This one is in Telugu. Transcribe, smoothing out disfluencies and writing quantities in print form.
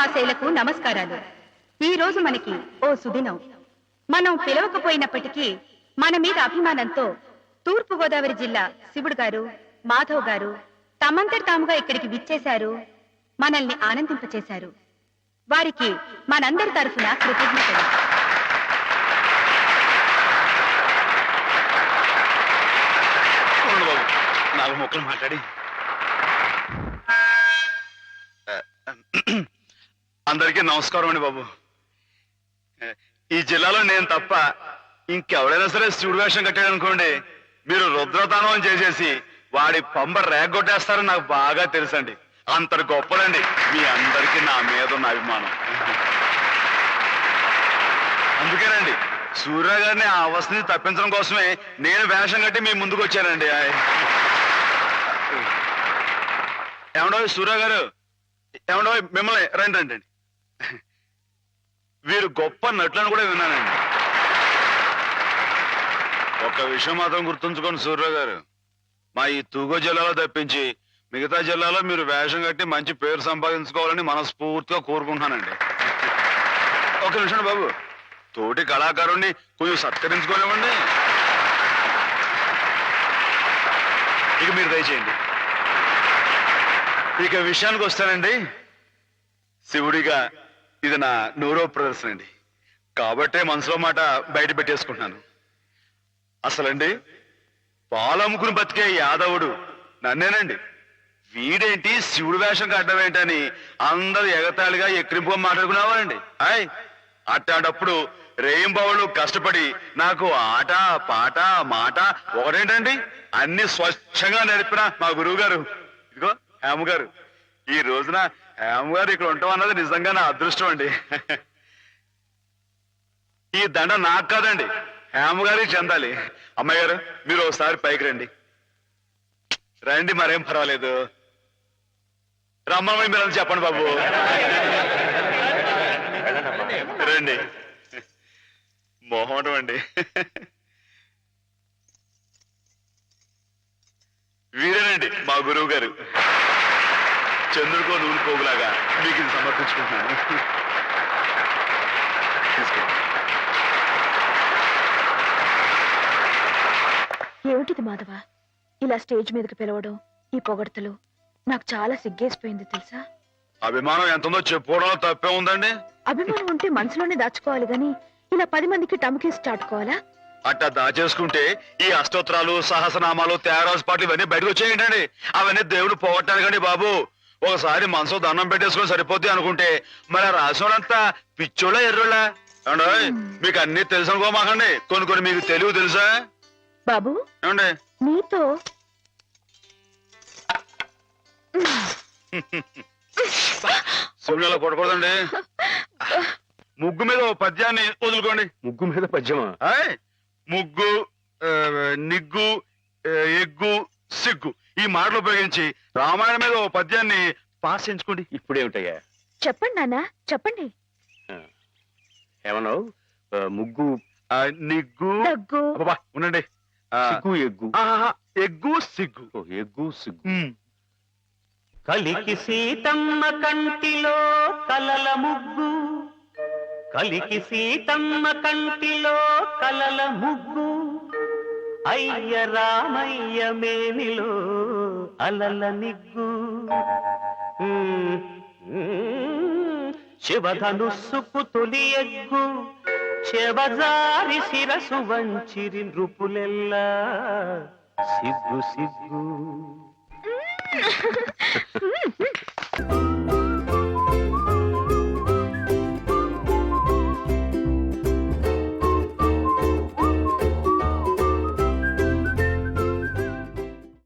మహాశైలకు నమస్కారాలు. ఈ రోజు మనకి ఓ సుదినం. మనం పిలవకపోయినప్పటికీ మన మీద అభిమానంతో తూర్పు గోదావరి జిల్లా శివుడు గారు, మాధవ్ గారు తమంతటి తాముగా ఇక్కడికి విచ్చేశారు, మనల్ని ఆనందింపచేశారు. వారికి మనందరి తరఫున కృతజ్ఞతలు. నాలుగు మొక్కలు మాట్లాడి అందరికీ నమస్కారం అండి బాబు. ఈ జిల్లాలో నేను తప్ప ఇంకెవడైనా సరే శివుడు వేషం కట్టాడు అనుకోండి, మీరు రుద్రతానం చేసేసి వాడి పంబ రేగొట్టేస్తారని నాకు బాగా తెలుసండి. అంతటి గొప్పలండి మీ అందరికీ నా మీద ఉన్న అభిమానం. అందుకేనండి సూర్య గారిని ఆ అవస్థని తప్పించడం కోసమే నేను వేషం కట్టి మీ ముందుకు వచ్చానండి. ఏమండో సూర్య గారు, ఏమండో మిమ్మల్ని రండి రండి. వీరు గొప్ప నటులను కూడా విన్నానండి. ఒక విషయం మాత్రం గుర్తుంచుకోండి సూర్య గారు, మా ఈ తూగో జిల్లాలో తప్పించి మిగతా జిల్లాలో మీరు వేషం కట్టి మంచి పేరు సంపాదించుకోవాలని మనస్ఫూర్తిగా కోరుకుంటున్నానండి. ఒక నిమిషం బాబు, తోటి కళాకారుణ్ణి కొంచెం సత్కరించుకోలేమండి. ఇక మీరు దయచేయండి. ఇక విషయానికి వస్తానండి, శివుడిగా ఇది నా నూరో ప్రదర్శన అండి, కాబట్టే మనసులో మాట బయట పెట్టేసుకుంటున్నాను. అసలండి పాలమ్ముకుని బతికే యాదవుడు నన్నేనండి. వీడేంటి శివుడు వేషం కట్టడం ఏంటని అందరూ ఎగతాళిగా ఎక్కిరింపుగా మాట్లాడుకునేవారండి. అట్టాడప్పుడు రేయింబావులు కష్టపడి నాకు ఆట పాట మాట ఒకటేంటండి అన్ని స్వచ్ఛంగా నేర్పిన మా గురువు గారు, ఇదిగో హేమ గారు. ఈ రోజున హేమ గారు ఇక్కడ ఉంటాం అన్నది నిజంగా నా అదృష్టం అండి. ఈ దండ నాకు కాదండి, హేమ గారికి చెందాలి. అమ్మాయి గారు మీరు ఒకసారి పైకి రండి. రండి, మరేం పర్వాలేదు. రమ్మని మీరు చెప్పండి బాబు. రండి. మొహమాటం అండి. వీరేనండి మా గురువు గారు. చంద్రుడికో నూనె పోగులాగా మీకు ఇది సమర్పించుకుంటున్నాను. తీసుకోండి. ఏమిటిది మాధవ, ఇలా స్టేజ్ మీదకి పిలవడం, ఈ పొగడ్తలు నాకు చాలా సిగ్గేసిపోయింది తెలుసా. అభిమానం ఎంతుందో చెప్పుకోవడంలో తప్పే ఉందండి. అభిమానం ఉంటే మనసులోనే దాచుకోవాలి గాని ఇలా 10 మందికి టముకేసి చాటుకోవాలా? అట్టా దాచేసుకుంటే ఈ అష్టోత్తరాలు, సహస్రనామాలు, త్యాగరాజు పాటలు ఇవన్నీ బయటకు వచ్చేయండి. అవన్నీ దేవుడు పోగొట్టాలి కండి బాబు. ఒకసారి మనసు దండం పెట్టేసుకొని సరిపోద్ది అనుకుంటే మరి రాసినంతా పిచ్చోళ్ళ ఎర్రోళ్ళ ఏమండి? మీకు అన్ని తెలుసు అనుకోమాకండి, కొన్ని కొన్ని మీకు తెలివి తెలుసా బాబు? ఏమండి నీతో శివునిలా కొట్టకూడదండి. ముగ్గు మీద ఓ పద్యాన్ని వదులుకోండి. ముగ్గు మీద పద్యమా? ముగ్గు, నిగ్గు, ఎగ్గు, సిగ్గు ఈ మాటలు ఉపయోగించి రామాయణం మీద ఓ పద్యాన్ని పాస్ చేయించుకోండి. ఇప్పుడేమిటయ్యా? చెప్పండి నాన్న, చెప్పండి. ఏమన్నావు? ముగ్గు, నిగ్గు, దగ్గు, అబ్బా ఉండండి, సిగ్గు, ఎగ్గు. ఎగ్గు, సిగ్గు. ఎగ్గు, సిగ్గు. కలికి సీతమ్మ కంటిలో కలల ముగ్గు, కలికి సీతమ్మ కంటిలో కలల ముగ్గు, అయ్య రామయ్య మేనిలో అలల నిగ్గు, శివధనుస్సుకు తొలి ఎగ్గు, శివజారి శిరసు వంచిరి నృపులెల్లా సిగ్గు సిగ్గు.